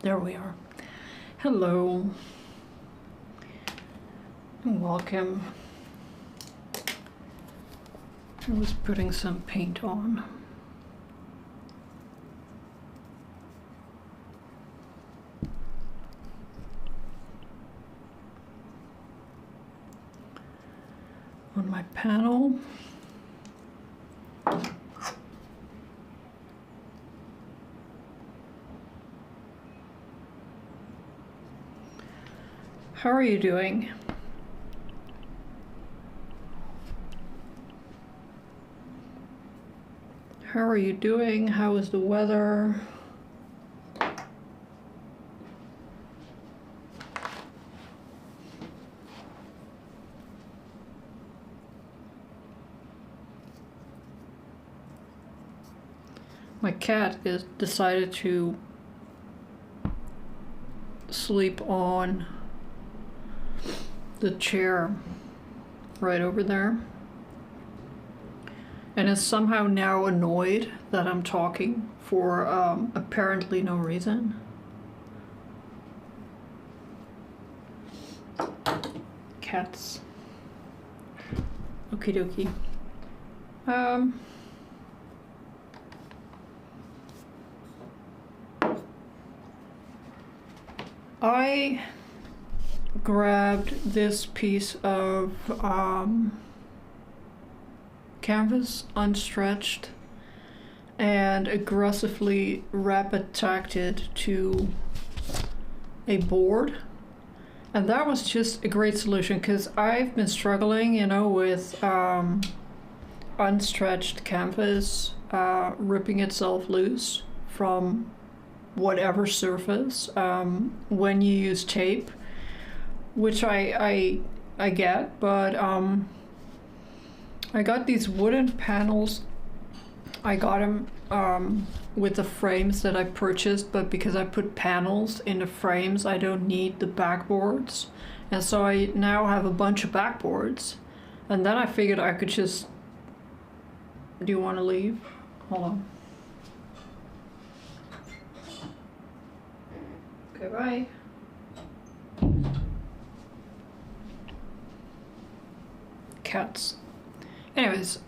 There we are. Hello. And welcome. I was putting some paint on. On my panel. How are you doing? How are you doing? How is the weather? My cat is decided to sleep on the chair right over there and is somehow now annoyed that I'm talking for apparently no reason. Cats. Okie dokie. I grabbed this piece of canvas unstretched and aggressively wrap-attacked it to a board, and that was just a great solution because I've been struggling, you know, with unstretched canvas ripping itself loose from whatever surface when you use tape, which I get, but I got these wooden panels. I got them with the frames that I purchased, but because I put panels in the frames, I don't need the backboards, and so I now have a bunch of backboards. And then I figured I could just. Do you want to leave? Hold on. Okay, bye. Cats. Anyways,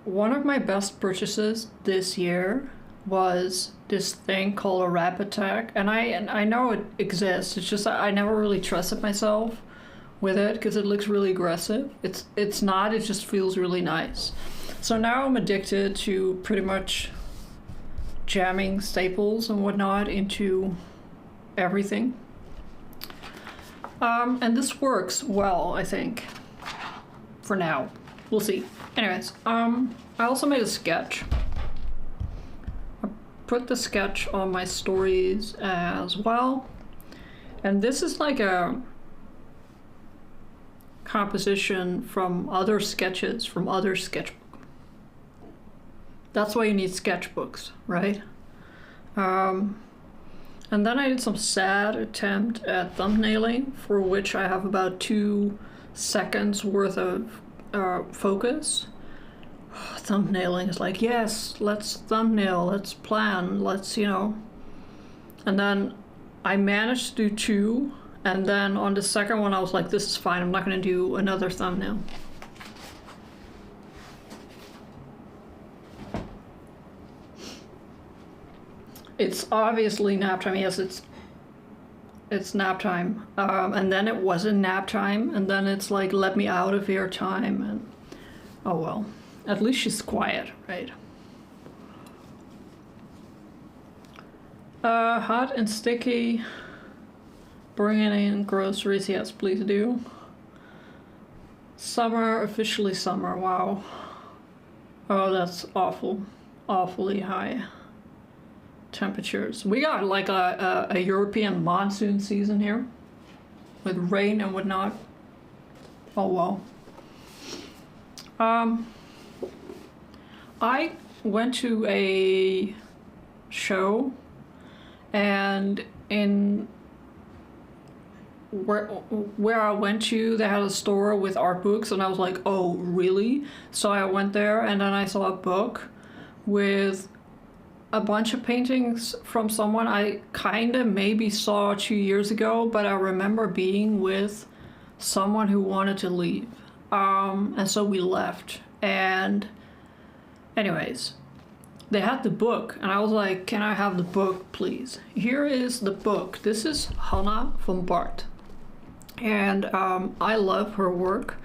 one of my best purchases this year was this thing called a wrap attack, and I know it exists. It's just I never really trusted myself with it because it looks really aggressive. It's not. It just feels really nice. So now I'm addicted to pretty much jamming staples and whatnot into everything. And this works well, I think, for now. We'll see. Anyways, I also made a sketch. I put the sketch on my stories as well. And this is like a composition from other sketches from other sketchbooks. That's why you need sketchbooks, right? And then I did some sad attempt at thumbnailing, for which I have about 2 seconds worth of focus. Thumbnailing is like, yes, let's thumbnail, let's plan, let's, you know. And then I managed to do 2, and then on the second one I was like, this is fine, I'm not gonna do another thumbnail. It's obviously nap time. Yes, it's nap time. And then it wasn't nap time, and then it's like, let me out of here time, and oh well. At least she's quiet, right? Hot and sticky. Bringing in groceries, yes, please do. Summer, officially summer, wow. Oh, that's awful. Awfully high temperatures. We got like a European monsoon season here with rain and whatnot. Oh well. I went to a show, and in where I went to, they had a store with art books, and I was like, oh really? So I went there, and then I saw a book with a bunch of paintings from someone I kind of maybe saw 2 years ago, but I remember being with someone who wanted to leave. And so we left. And anyways, they had the book, and I was like, can I have the book, please? Here is the book. This is Hannah van Bart. And I love her work.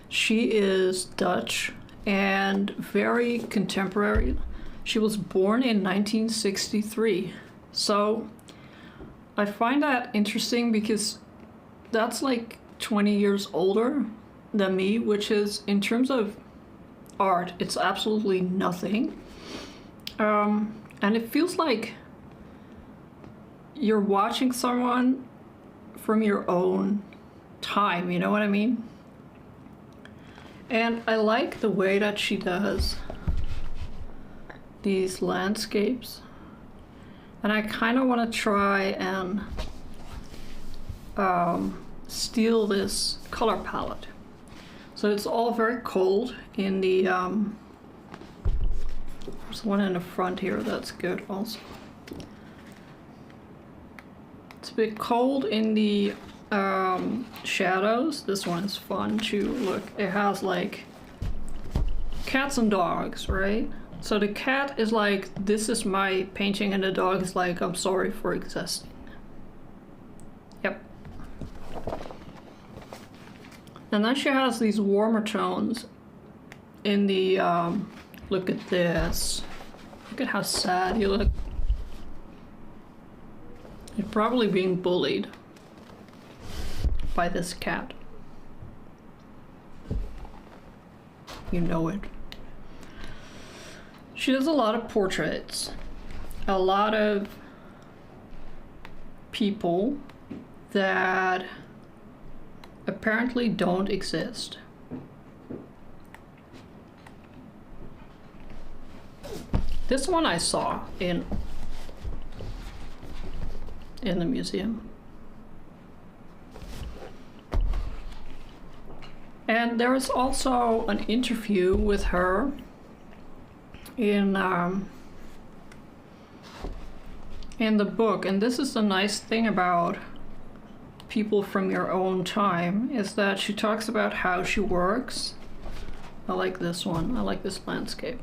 She is Dutch and very contemporary. She was born in 1963. So I find that interesting because that's like 20 years older than me, which is, in terms of art, it's absolutely nothing. And it feels like you're watching someone from your own time, you know what I mean? And I like the way that she does these landscapes. And I kind of want to try and steal this color palette. So it's all very cold in the, there's one in the front here that's good also. It's a bit cold in the shadows. This one is fun too. Look, it has like cats and dogs, right? So the cat is like, this is my painting, and the dog is like, I'm sorry for existing. Yep. And then she has these warmer tones in the, look at this. Look at how sad you look. You're probably being bullied by this cat. You know it. She does a lot of portraits. A lot of people that apparently don't exist. This one I saw in the museum. And there is also an interview with her in the book. And this is the nice thing about people from your own time, is that she talks about how she works. I like this one. I like this landscape.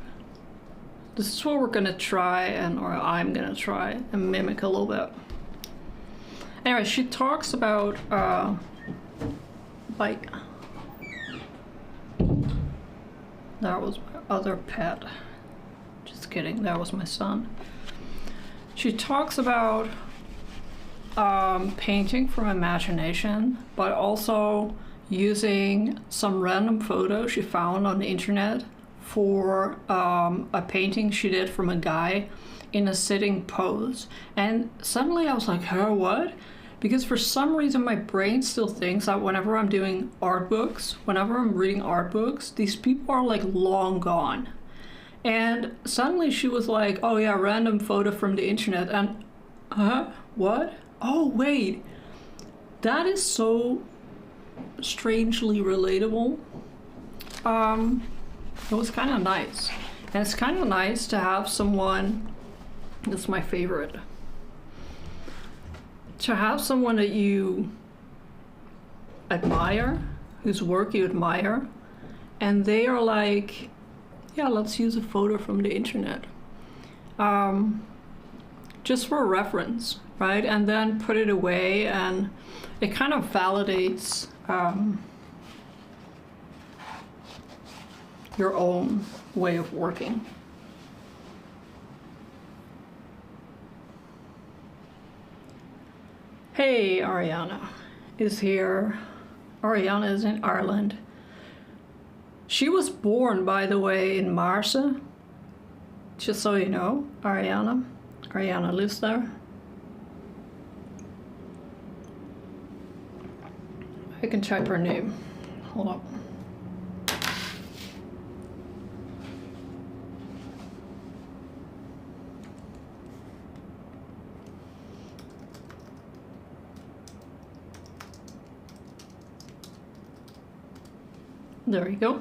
This is what we're gonna try, or I'm gonna try and mimic a little bit. Anyway, she talks about like, that was my other pet. Just kidding, that was my son. She talks about painting from imagination, but also using some random photos she found on the internet for a painting she did from a guy in a sitting pose. And suddenly I was like, huh, what? Because for some reason my brain still thinks that whenever I'm doing art books, whenever I'm reading art books, these people are like long gone. And suddenly she was like, oh yeah, random photo from the internet. And what? Oh wait, that is so strangely relatable. It was kind of nice. And it's kind of nice to have someone, this is my favorite, to have someone that you admire, whose work you admire, and they are like, yeah, let's use a photo from the internet. Just for reference, right? And then put it away, and it kind of validates your own way of working. Hey, Ariana is here. Ariana is in Ireland. She was born, by the way, in Marsa. Just so you know, Ariana. Ariana lives there. I can type her name. Hold up. There you go.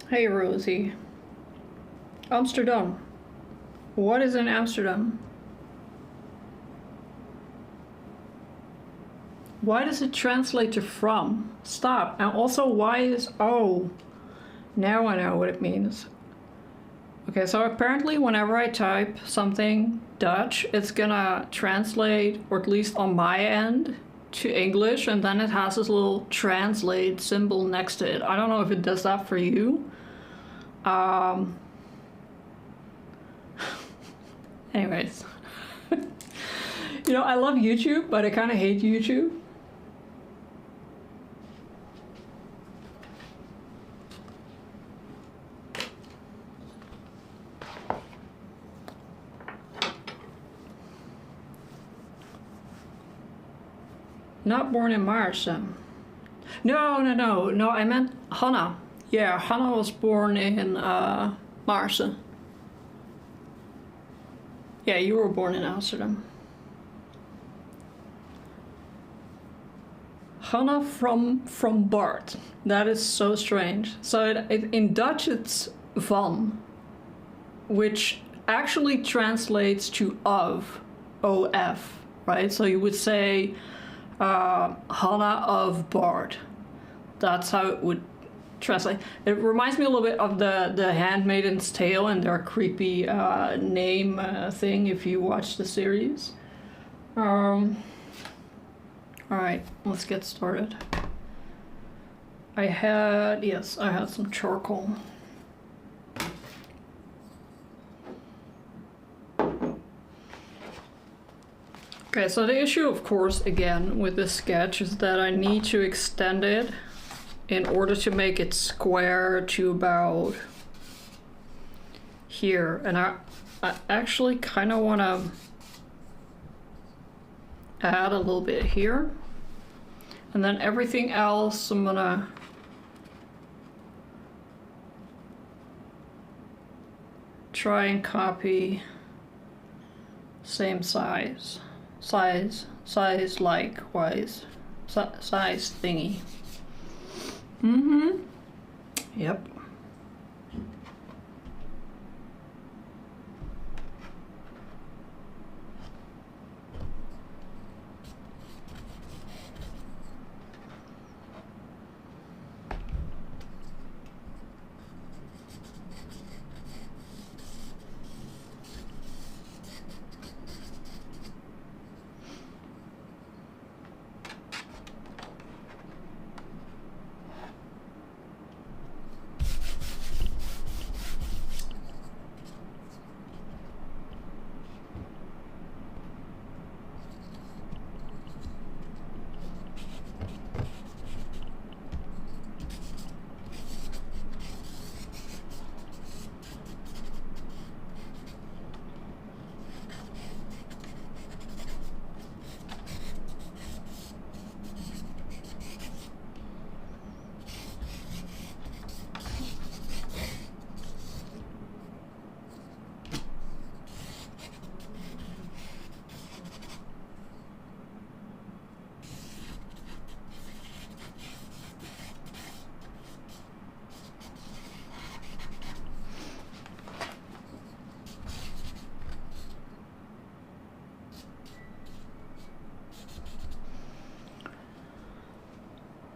Hey, Rosie. Amsterdam. What is in Amsterdam? Why does it translate to from? Stop. And also, why is... Oh, now I know what it means. Okay, so apparently whenever I type something Dutch, it's gonna translate, or at least on my end, to English, and then it has this little translate symbol next to it. I don't know if it does that for you. Anyways. You know, I love YouTube, but I kind of hate YouTube. Not born in Mars. No, I meant Hannah. Yeah, Hannah was born in Mars. Yeah, you were born in Amsterdam. Hannah from Bart. That is so strange. So in Dutch it's van, which actually translates to of, O-F, right? So you would say Hannah of Bart. That's how it would translate. It reminds me a little bit of the Handmaid's Tale and their creepy name thing if you watch the series. Alright, let's get started. I had some charcoal. Okay, so the issue, of course, again, with this sketch is that I need to extend it in order to make it square to about here. And I actually kind of want to add a little bit here. And then everything else I'm gonna try and copy same size likewise, size thingy. Yep.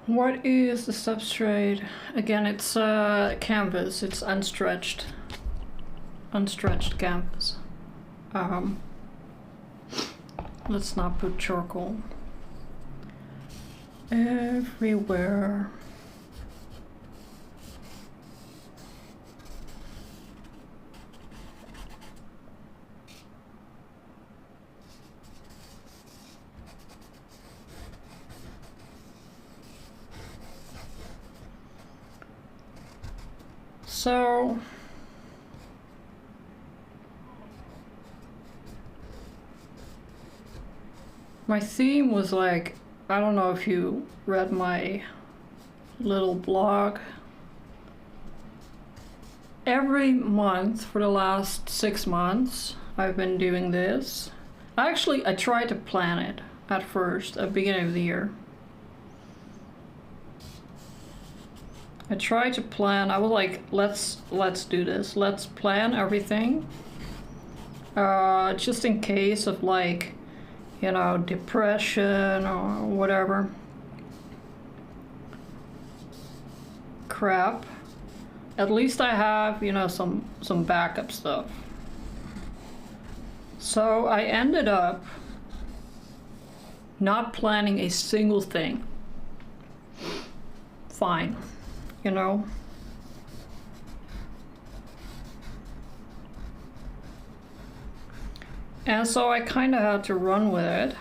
What is the substrate? Again, it's canvas. It's unstretched canvas. Let's not put charcoal everywhere. So my theme was like, I don't know if you read my little blog. Every month for the last 6 months I've been doing this. I tried to plan it at first, at the beginning of the year. I tried to plan. I was like, let's do this. Let's plan everything. Just in case of like, you know, depression or whatever crap. At least I have, you know, some backup stuff. So I ended up not planning a single thing. Fine, you know. And so I kind of had to run with it.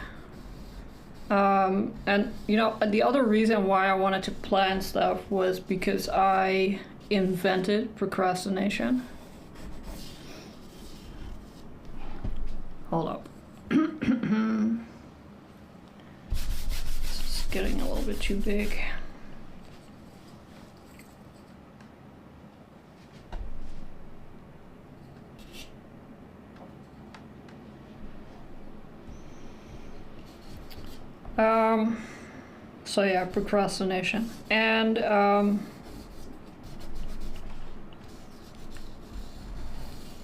And, you know, the other reason why I wanted to plan stuff was because I invented procrastination. Hold up. It's getting a little bit too big. So yeah, procrastination. And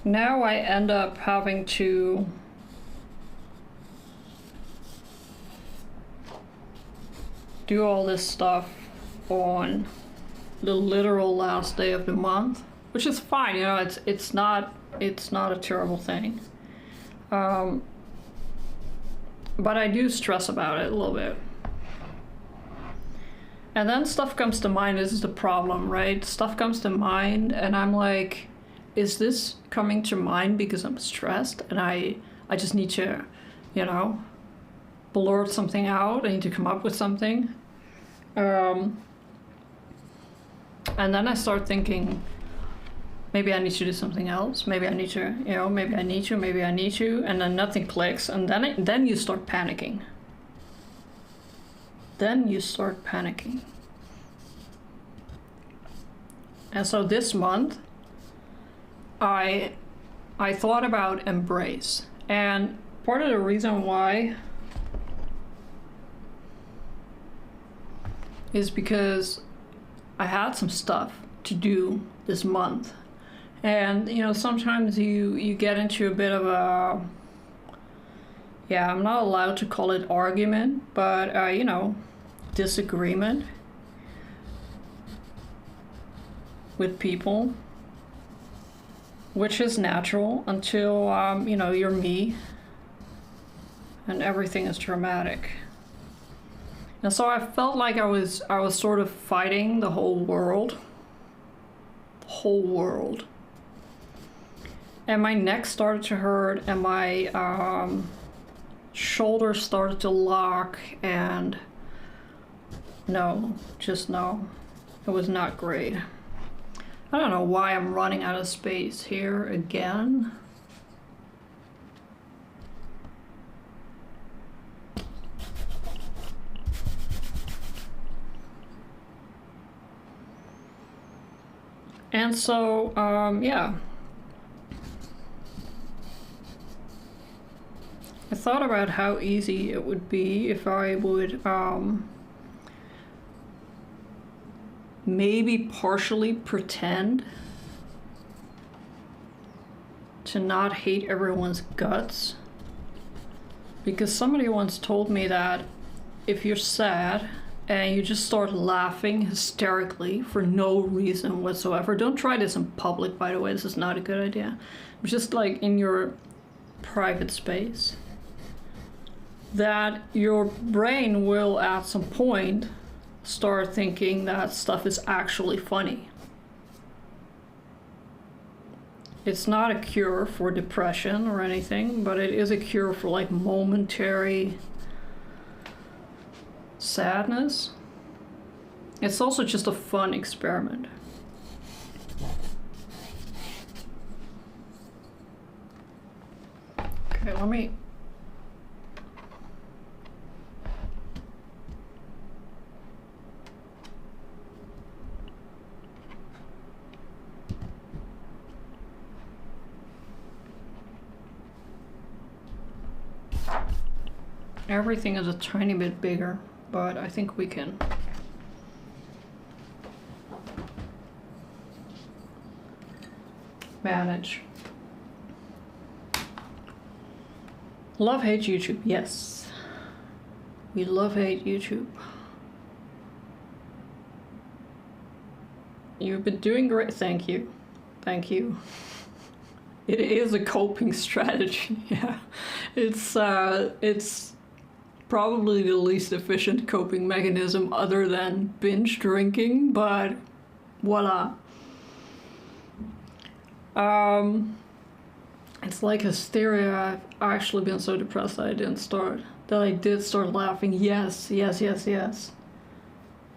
now I end up having to do all this stuff on the literal last day of the month, which is fine, you know, it's not a terrible thing. But I do stress about it a little bit. And then stuff comes to mind. This is the problem, right? Stuff comes to mind and I'm like, is this coming to mind because I'm stressed and I just need to, you know, blurt something out. I need to come up with something. And then I start thinking, maybe I need to do something else. Maybe I need to, you know, maybe I need to, and then nothing clicks. And then you start panicking. Then you start panicking. And so this month, I thought about embrace. And part of the reason why is because I had some stuff to do this month. And, you know, sometimes you get into a bit of a, yeah, I'm not allowed to call it argument, but, you know, disagreement with people, which is natural until, you know, you're me and everything is dramatic. And so I felt like I was sort of fighting the whole world. The whole world. And my neck started to hurt and my shoulders started to lock and no, just no. It was not great. I don't know why I'm running out of space here again. And so, yeah. I thought about how easy it would be if I would maybe partially pretend to not hate everyone's guts. Because somebody once told me that if you're sad and you just start laughing hysterically for no reason whatsoever, don't try this in public, by the way, this is not a good idea. Just like in your private space, that your brain will at some point start thinking that stuff is actually funny. It's not a cure for depression or anything, but it is a cure for like momentary sadness. It's also just a fun experiment. Okay, let me... Everything is a tiny bit bigger, but I think we can. manage. Love, hate YouTube. Yes. We love, hate YouTube. You've been doing great. Thank you. Thank you. It is a coping strategy. Yeah. It's probably the least efficient coping mechanism other than binge drinking, but voila. It's like hysteria. I've actually been so depressed that I did start laughing. Yes, yes, yes, yes.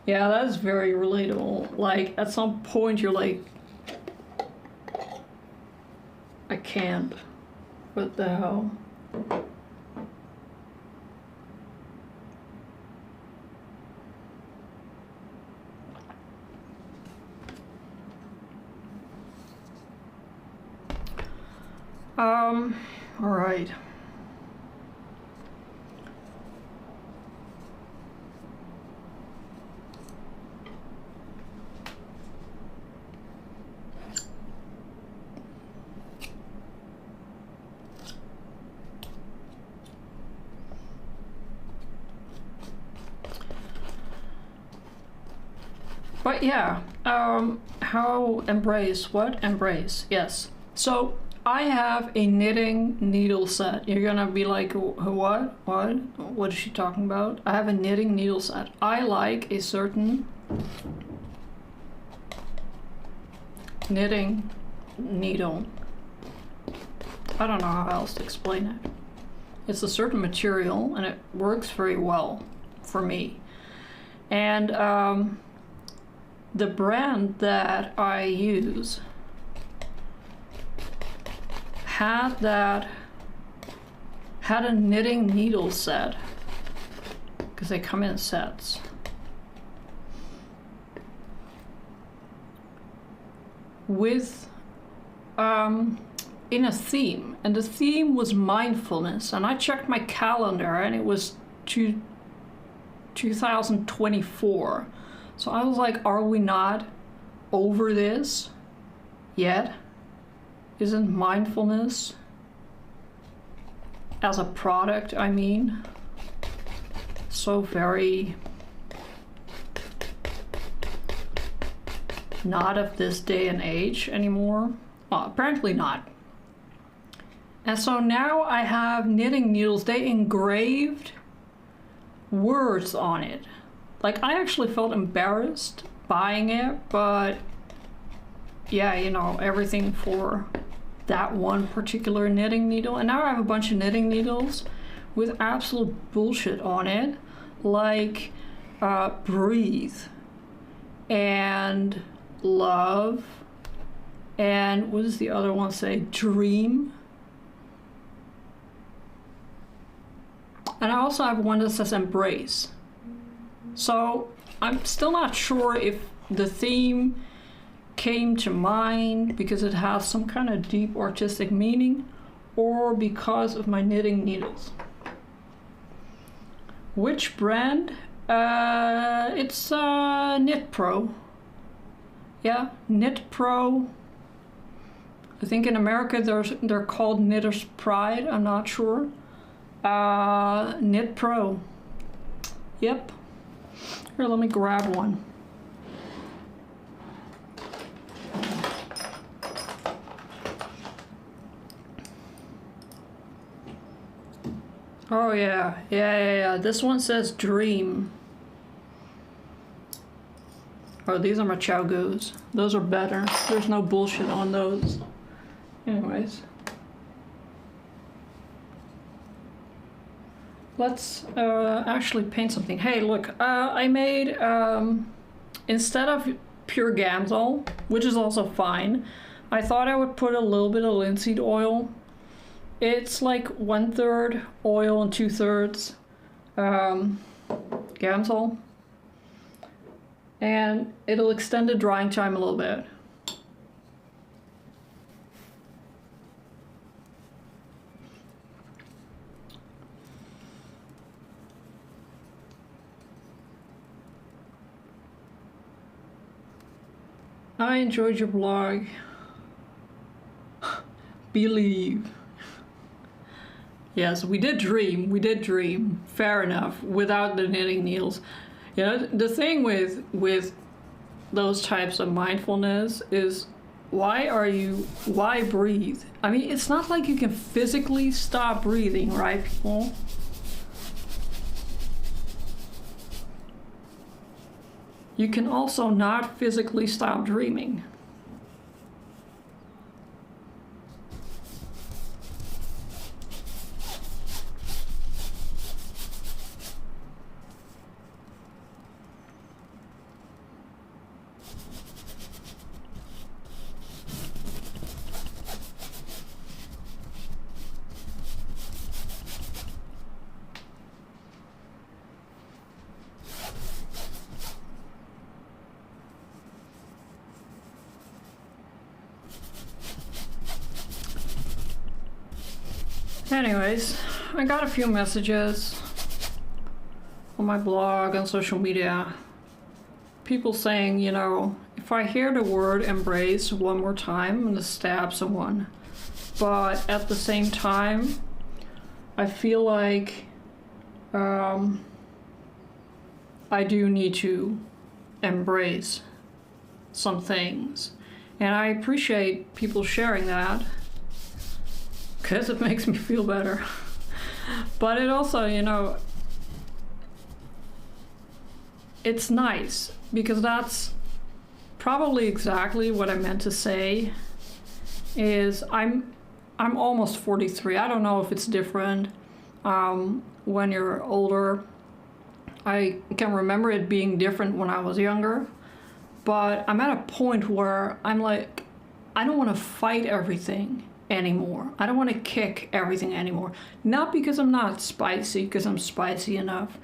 Yeah, that's very relatable. Like, at some point you're like, I can't. What the hell? All right. But yeah, how embrace, what? Embrace, yes. So I have a knitting needle set. You're gonna be like, what? What? What is she talking about? I have a knitting needle set. I like a certain knitting needle. I don't know how else to explain it. It's a certain material and it works very well for me. And the brand that I use had a knitting needle set, because they come in sets. With in a theme, and the theme was mindfulness, and I checked my calendar and it was 2024. So I was like, are we not over this yet? Isn't mindfulness as a product, I mean, so very not of this day and age anymore? Well, apparently not. And so now I have knitting needles. They engraved words on it. Like, I actually felt embarrassed buying it, but yeah, you know, everything for that one particular knitting needle. And now I have a bunch of knitting needles with absolute bullshit on it, like breathe and love, and what does the other one say? Dream. And I also have one that says embrace. So I'm still not sure if the theme came to mind because it has some kind of deep artistic meaning, or because of my knitting needles. Which brand? It's Knit Pro. Yeah, Knit Pro. I think in America they're called Knitter's Pride. I'm not sure. Knit Pro. Yep. Here, let me grab one. Oh yeah. This one says dream. Oh, these are my Chow Goos. Those are better. There's no bullshit on those. Anyways. Let's actually paint something. Hey, look, I made, instead of pure Gamsol, which is also fine, I thought I would put a little bit of linseed oil. It's like 1/3 oil and 2/3 Gamsol. And it'll extend the drying time a little bit. I enjoyed your blog. Believe. Yes, we did dream. We did dream. Fair enough. Without the knitting needles. You know, the thing with those types of mindfulness is why breathe? I mean, it's not like you can physically stop breathing, right, people? You can also not physically stop dreaming. Anyways, I got a few messages on my blog and social media. People saying, you know, if I hear the word embrace one more time, I'm gonna stab someone. But at the same time, I feel like I do need to embrace some things. And I appreciate people sharing that, because it makes me feel better. But it also, you know, it's nice, because that's probably exactly what I meant to say. Is I'm almost 43. I don't know if it's different when you're older. I can remember it being different when I was younger, but I'm at a point where I'm like, I don't want to fight everything anymore. I don't want to kick everything anymore. Not because I'm not spicy, because I'm spicy enough,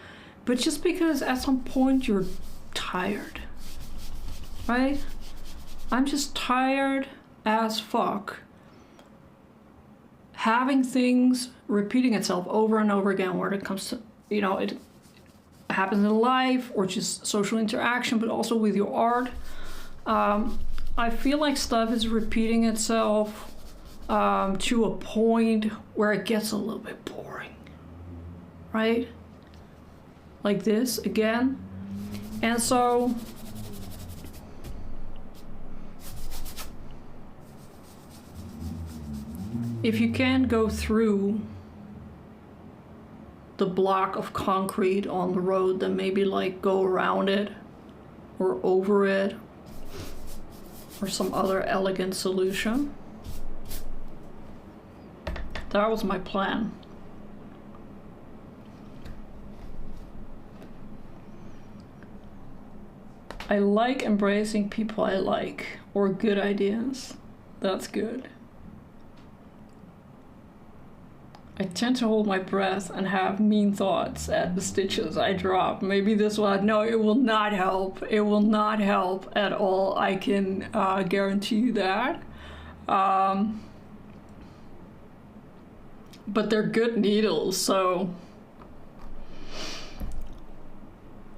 but just because at some point you're tired, right? I'm just tired as fuck having things repeating itself over and over again, where it comes to, you know, it happens in life or just social interaction, but also with your art. I feel like stuff is repeating itself to a point where it gets a little bit boring, right? Like this again. And so if you can't go through the block of concrete on the road, then maybe like go around it or over it or some other elegant solution. That was my plan. I like embracing people I like, or good ideas. That's good. I tend to hold my breath and have mean thoughts at the stitches I drop. Maybe this one, no, it will not help. It will not help at all. I can guarantee you that. But they're good needles, so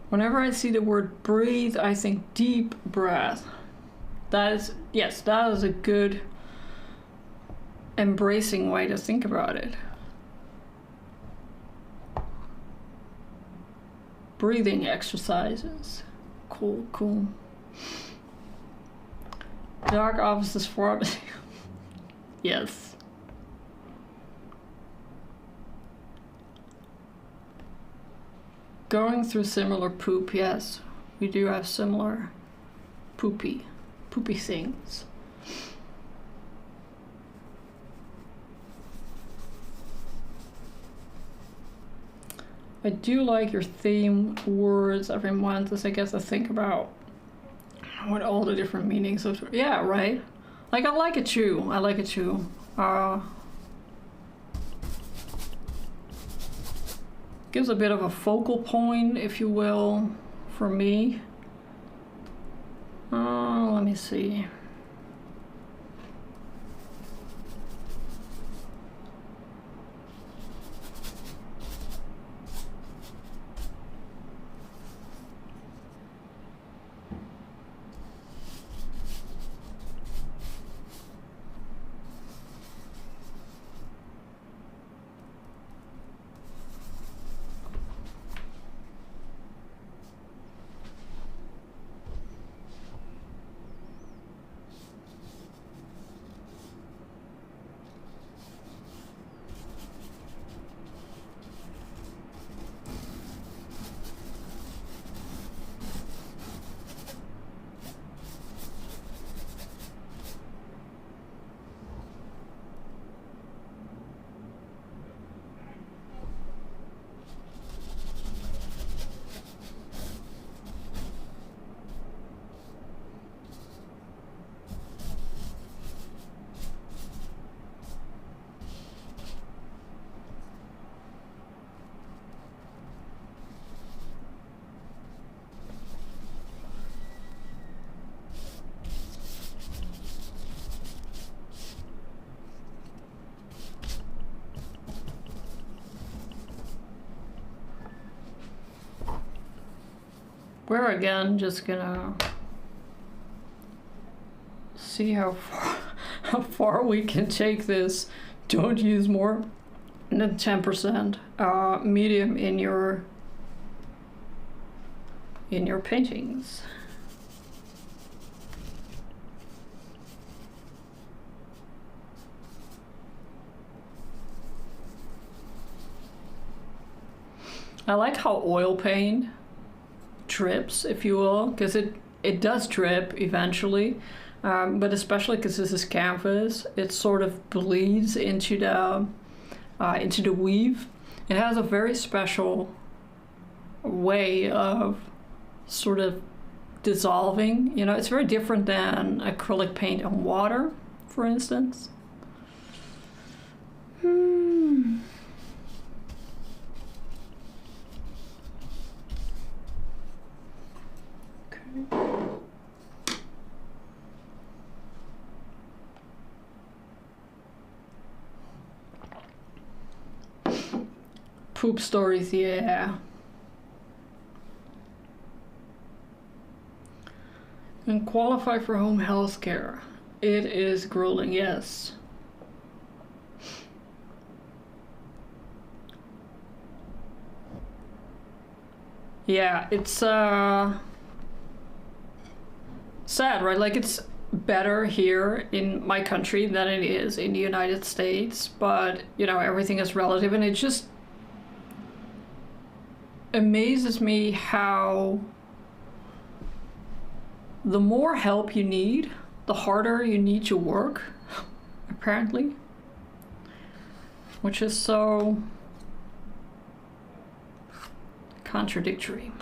whenever I see the word breathe, I think deep breath. That is, yes, that is a good embracing way to think about it. Breathing exercises. Cool, cool. Dark offices for yes. Going through similar poop, yes. We do have similar poopy things. I do like your theme words every month, as I guess I think about what all the different meanings of, yeah, right? Like, I like it too. I like it too. Gives a bit of a focal point, if you will, for me. Let me see. We're again just gonna see how far we can take this. Don't use more than 10% medium in your paintings. I like how oil paint drips, if you will, because it does drip eventually, but especially because this is canvas, it sort of bleeds into the weave. It has a very special way of sort of dissolving. You know, it's very different than acrylic paint and water, for instance. Poop stories, yeah. And qualify for home health care. It is grueling, yes. Yeah, it's sad, right? Like, it's better here in my country than it is in the United States, but you know, everything is relative, and it just amazes me how the more help you need, the harder you need to work, apparently, which is so contradictory.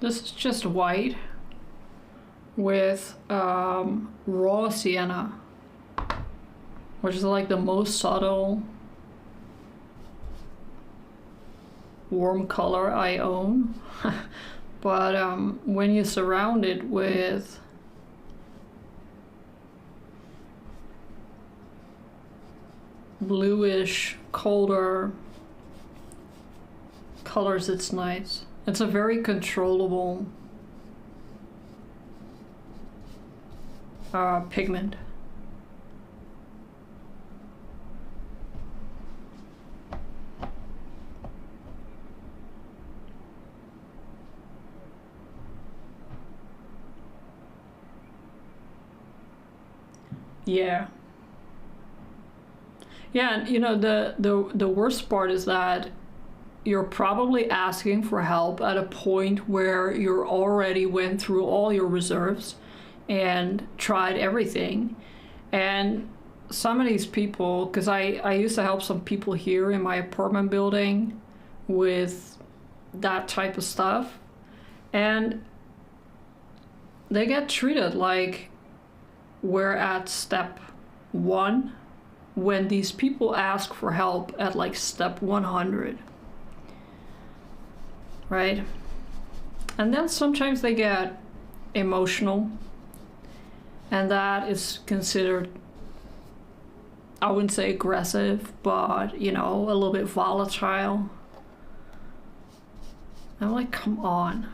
This is just white with raw sienna, which is like the most subtle warm color I own. But when you surround it with bluish, colder colors, it's nice. It's a very controllable pigment. Yeah. Yeah, and you know, the worst part is that you're probably asking for help at a point where you already went through all your reserves and tried everything. And some of these people, because I used to help some people here in my apartment building with that type of stuff, and they get treated like we're at step 1 when these people ask for help at like step 100. Right? And then sometimes they get emotional, and that is considered, I wouldn't say aggressive, but you know, a little bit volatile. I'm like, come on.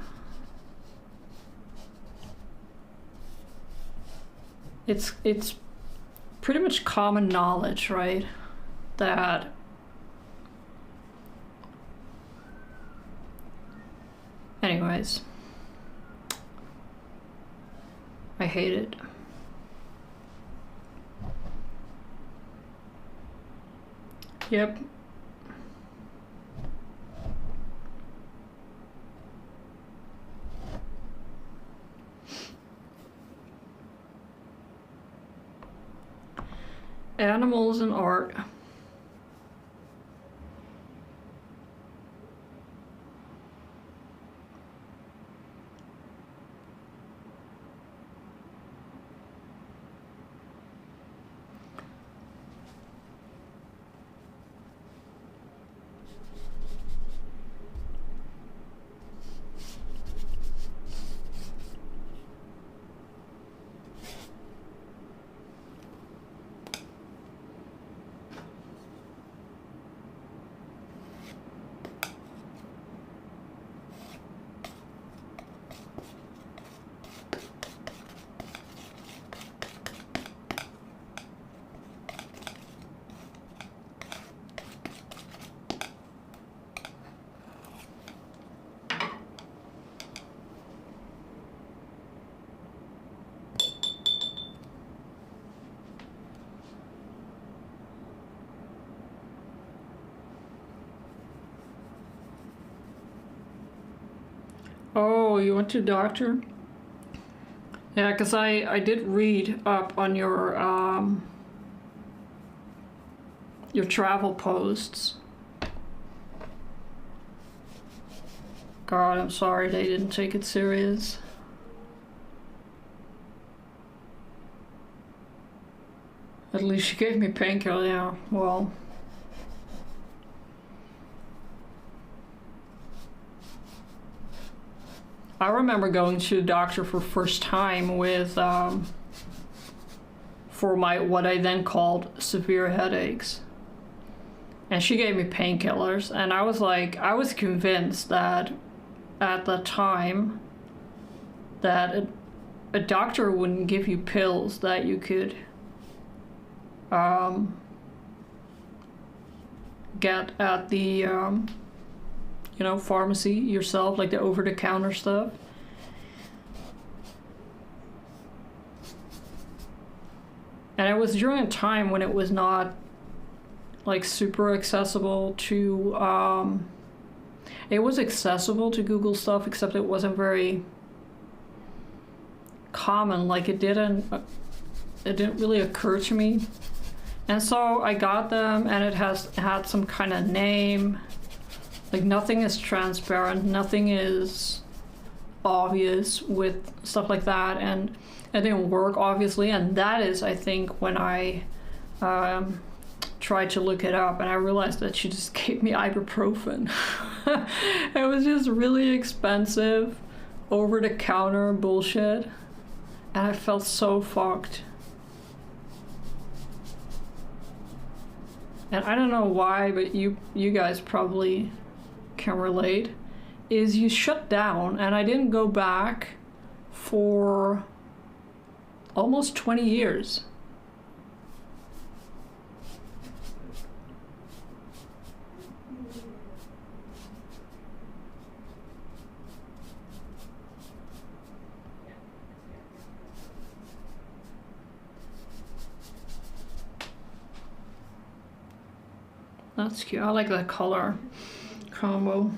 It's pretty much common knowledge, right? That anyways, I hate it. Yep. Animals and art. Oh, you went to the doctor? Yeah, because I did read up on your travel posts. God, I'm sorry they didn't take it serious. At least she gave me painkiller, yeah, well. I remember going to the doctor for first time with, for my, what I then called severe headaches. And she gave me painkillers, and I was like, I was convinced that at the time that a doctor wouldn't give you pills that you could get at the you know, pharmacy yourself, like the over-the-counter stuff. And it was during a time when it was not like super accessible to, it was accessible to Google stuff, except it wasn't very common. Like it didn't really occur to me. And so I got them, and it had some kind of name. Like nothing is transparent, nothing is obvious with stuff like that, and it didn't work obviously. And that is, I think, when I tried to look it up, and I realized that she just gave me ibuprofen. It was just really expensive, over-the-counter bullshit, and I felt so fucked. And I don't know why, but you guys probably can relate, is you shut down, and I didn't go back for almost 20 years. That's cute. I like that color combo.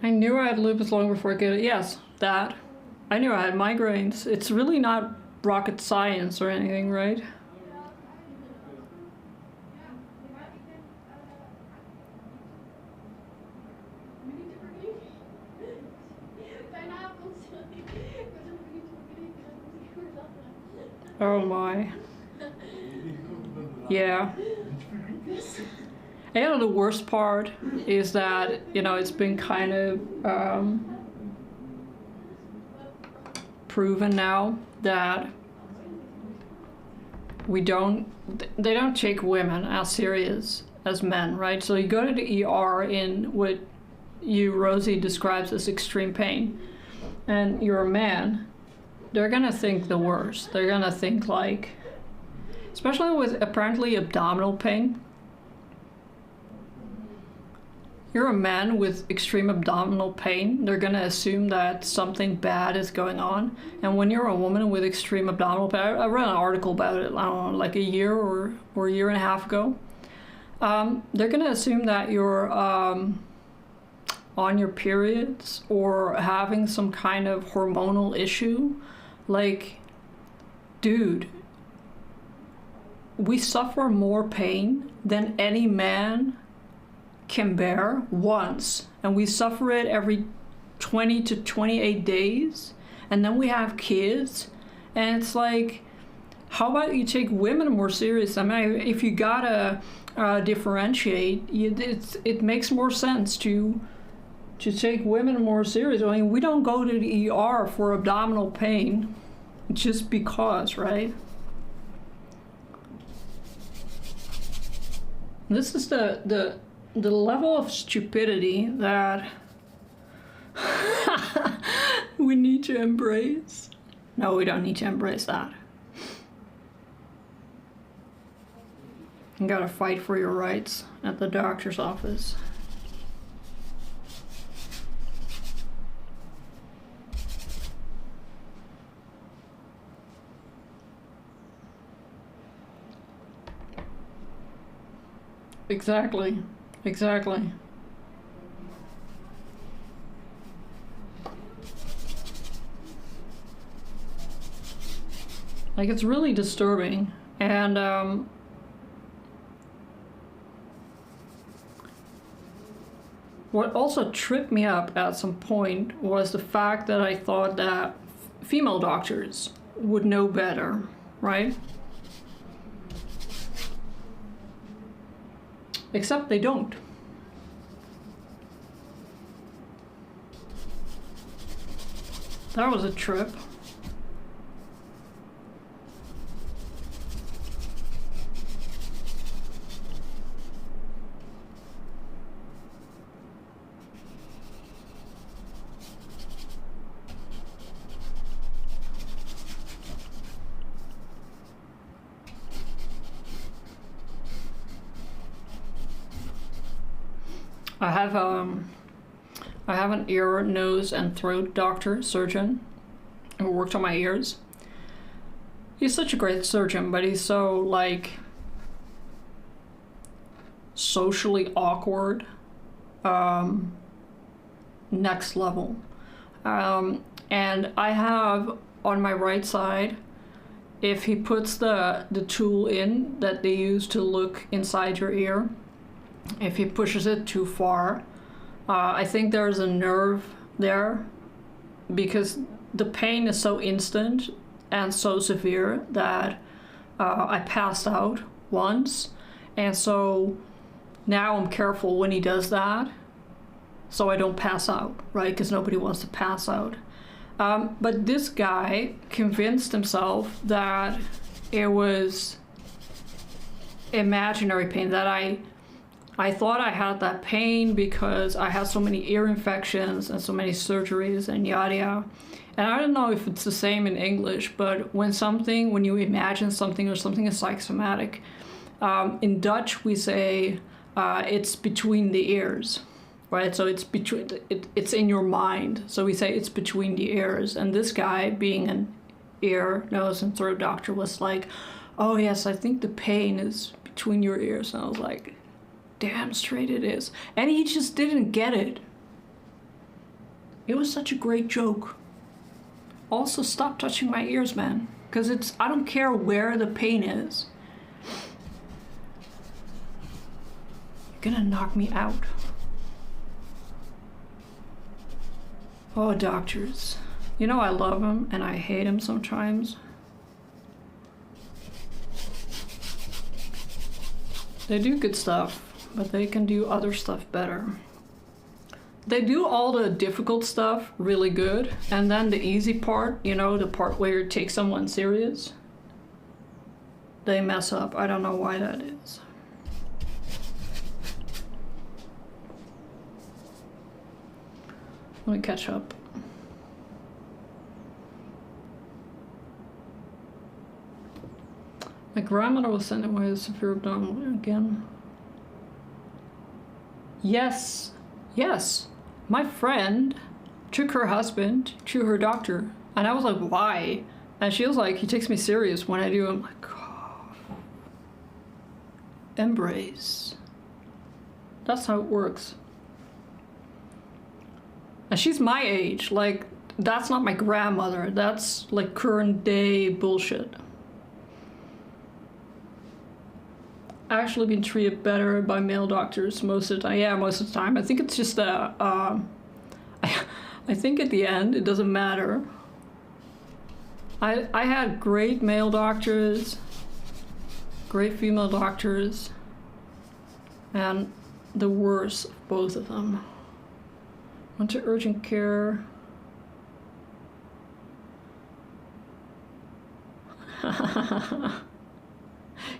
I knew I had lupus long before I get it. Yes, that. I knew I had migraines. It's really not rocket science or anything, right? Oh my. Yeah. And you know, the worst part is that, you know, it's been kind of proven now that they don't take women as serious as men, right? So you go to the ER in what Rosie describes as extreme pain, and you're a man, they're gonna think the worst. They're gonna think like, especially with apparently abdominal pain. You're a man with extreme abdominal pain, they're gonna assume that something bad is going on. And when you're a woman with extreme abdominal pain, I read an article about it, I don't know, like a year or a year and a half ago. They're gonna assume that you're on your periods or having some kind of hormonal issue, like, dude, we suffer more pain than any man can bear once, and we suffer it every 20 to 28 days, and then we have kids, and it's like, how about you take women more serious? I mean, if you gotta differentiate, it makes more sense to take women more serious. I mean, we don't go to the ER for abdominal pain just because, right? This is the level of stupidity that we need to embrace. No, we don't need to embrace that. You gotta fight for your rights at the doctor's office. Exactly. Exactly. Like, it's really disturbing. And what also tripped me up at some point was the fact that I thought that female doctors would know better, right? Except they don't. That was a trip. I have an ear, nose, and throat doctor, surgeon, who worked on my ears. He's such a great surgeon, but he's so, like, socially awkward, next level. And I have on my right side, if he puts the tool in that they use to look inside your ear, if he pushes it too far, I think there's a nerve there, because the pain is so instant and so severe that I passed out once, and so now I'm careful when he does that so I don't pass out, right? Because nobody wants to pass out. But this guy convinced himself that it was imaginary pain, that I thought I had that pain because I had so many ear infections and so many surgeries and yada yada. And I don't know if it's the same in English, but when you imagine something or something is psychosomatic, in Dutch we say it's between the ears, right? So it's in your mind. So we say it's between the ears. And this guy, being an ear, nose, and throat doctor, was like, oh yes, I think the pain is between your ears. And I was like, damn straight it is. And he just didn't get it. It was such a great joke. Also, stop touching my ears, man. Because I don't care where the pain is. You're gonna knock me out. Oh, doctors. You know, I love them and I hate them sometimes. They do good stuff, but they can do other stuff better. They do all the difficult stuff really good, and then the easy part, you know, the part where you take someone serious, they mess up. I don't know why that is. Let me catch up. My grandmother was sent away with severe abdominal again. Yes, yes. My friend took her husband to her doctor, and I was like, why? And she was like, he takes me serious when I do. I'm like, oh. Embrace. That's how it works. And she's my age. Like, that's not my grandmother. That's like current day bullshit. Actually been treated better by male doctors most of the time. Yeah, most of the time. I think it's just that I think at the end it doesn't matter. I had great male doctors, great female doctors, and the worst of both of them. Went to urgent care.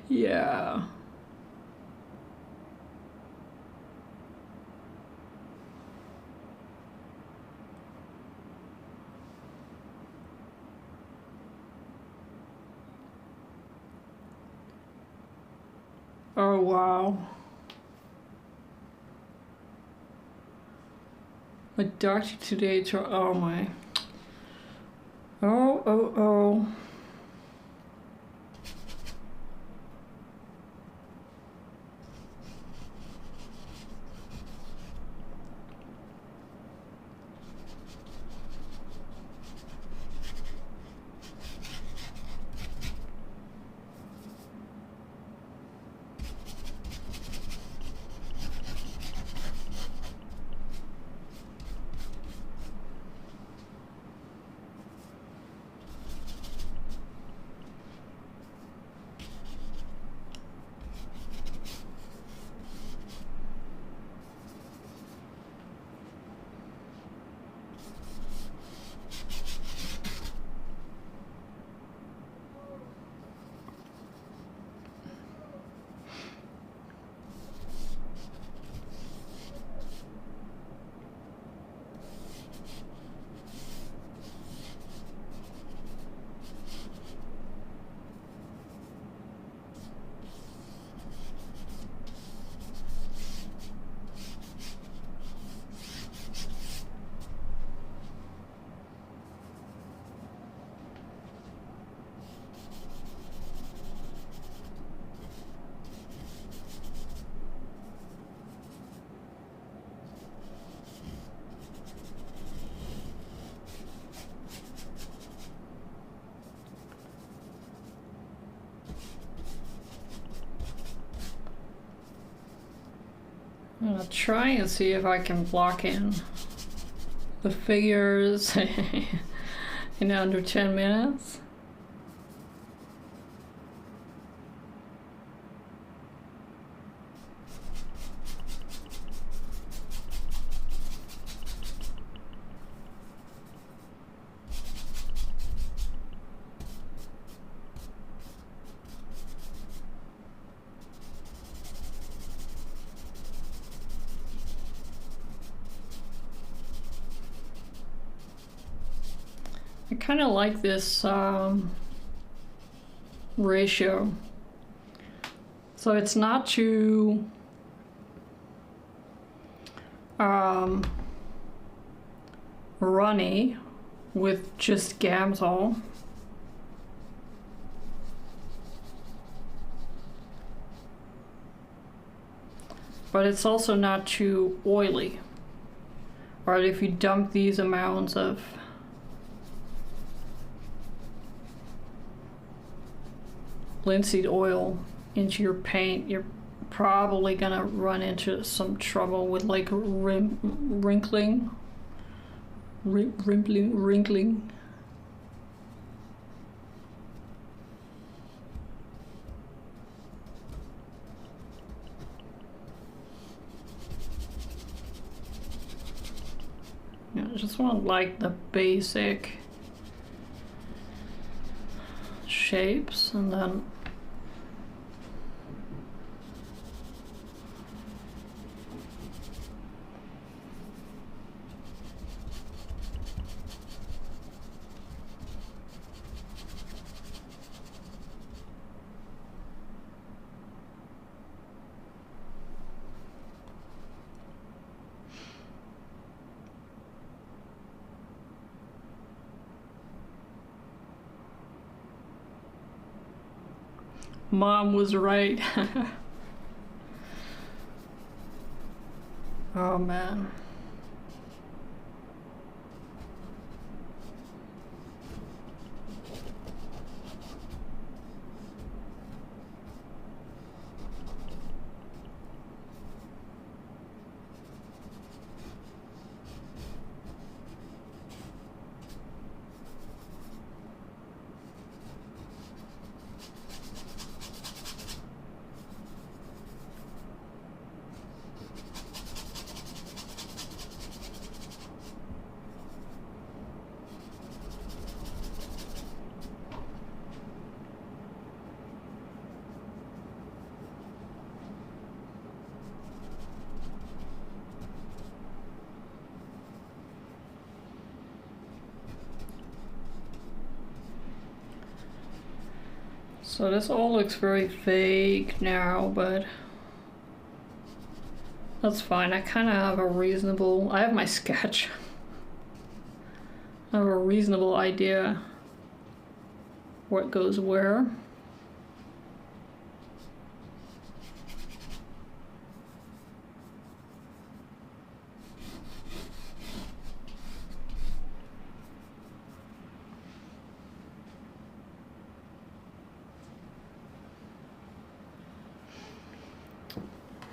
Yeah. Oh, wow. My doctor today, oh my. Oh. I'm gonna try and see if I can block in the figures in under 10 minutes. I kind of like this ratio. So it's not too runny with just Gamsol. But it's also not too oily. Right, if you dump these amounts of linseed oil into your paint, you're probably gonna run into some trouble with like wrinkling. Yeah, I just want like the basic shapes, and then Mom was right. Oh man. So this all looks very vague now, but that's fine. I kind of have a reasonable, I have my sketch. I have a reasonable idea what goes where.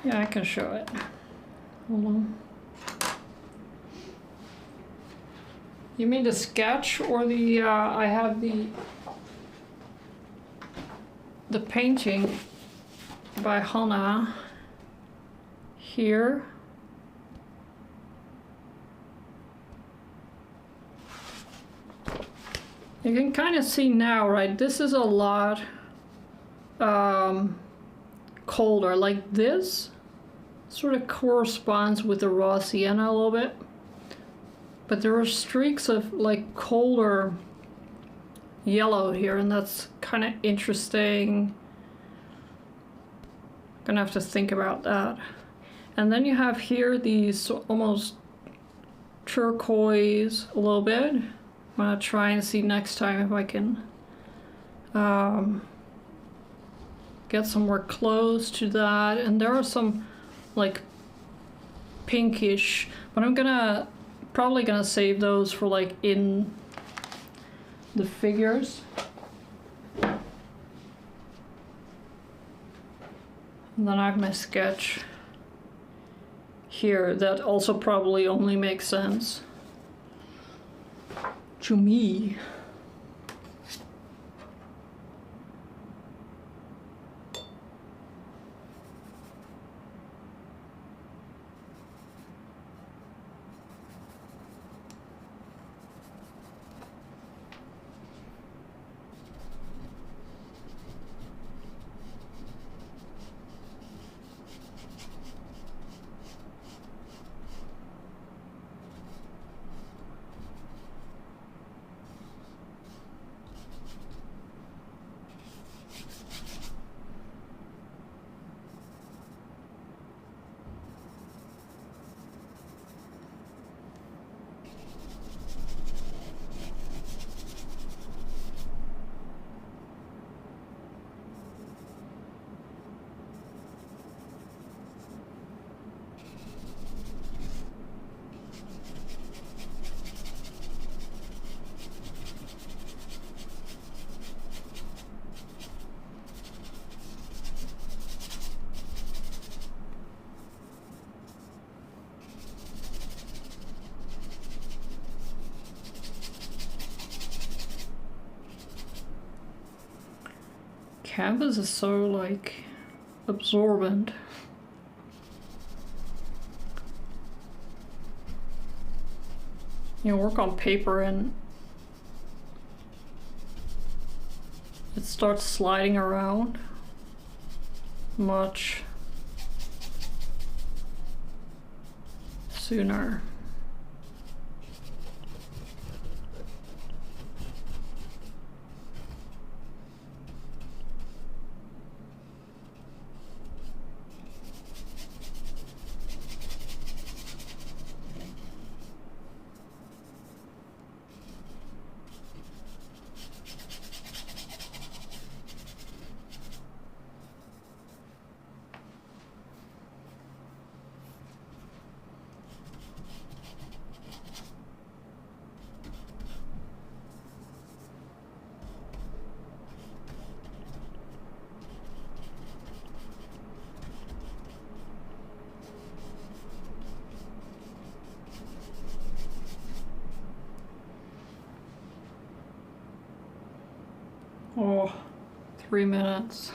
Yeah, I can show it. Hold on. You mean the sketch or the, I have the painting by Hannah here. You can kind of see now, right? This is a lot colder. Like this sort of corresponds with the raw sienna a little bit. But there are streaks of like colder yellow here, and that's kind of interesting. Gonna have to think about that. And then you have here these almost turquoise a little bit. I'm gonna try and see next time if I can get somewhere close to that. And there are some like pinkish, but I'm probably gonna save those for like in the figures. And then I have my sketch here that also probably only makes sense to me. Canvas is so like absorbent. You work on paper and it starts sliding around much sooner. Oh, 3 minutes.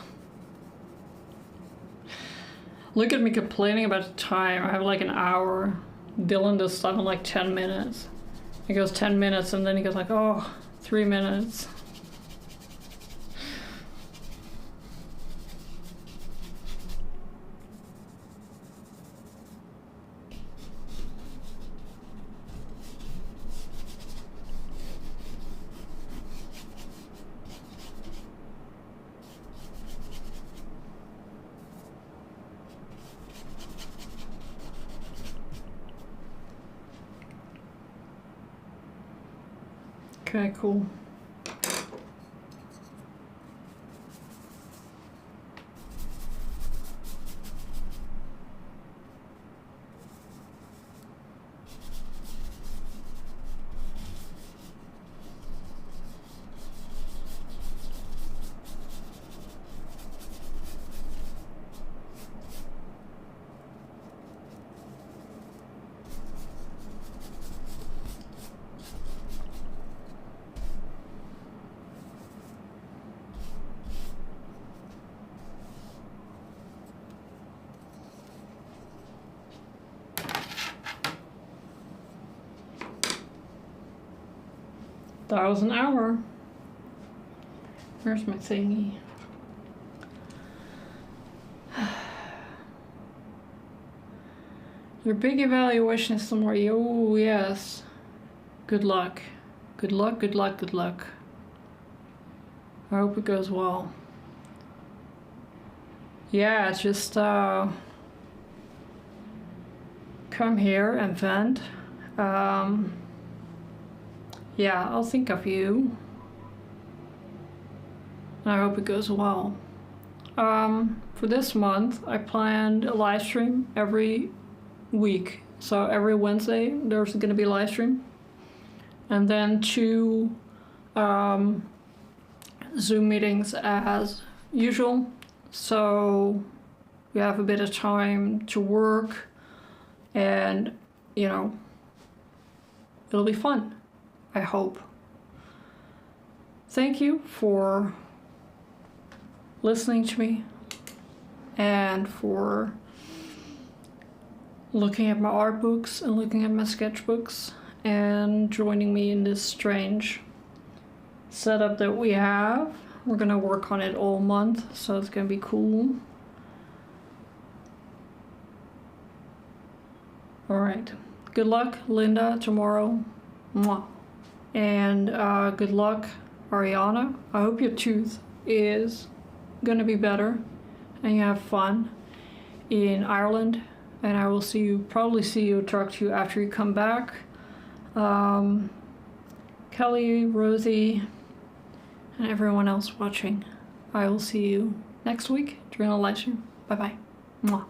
Look at me complaining about the time. I have like an hour. Dylan does stuff in like 10 minutes. He goes 10 minutes and then he goes like, oh, 3 minutes. Okay, cool. That was an hour. Where's my thingy? Your big evaluation is tomorrow. Oh, yes. Good luck. Good luck, good luck, good luck. I hope it goes well. Yeah, just come here and vent. Yeah, I'll think of you. I hope it goes well. For this month, I planned a live stream every week. So every Wednesday, there's going to be a live stream. And then 2 Zoom meetings as usual. So we have a bit of time to work and, you know, it'll be fun, I hope. Thank you for listening to me and for looking at my art books and looking at my sketchbooks and joining me in this strange setup that we have. We're gonna work on it all month, so it's gonna be cool. All right, good luck, Linda, tomorrow. Mwah. And good luck, Ariana. I hope your tooth is gonna be better and you have fun in Ireland. And I will probably talk to you after you come back. Kelly, Rosie, and everyone else watching. I will see you next week during a live stream. Bye-bye. Mwah.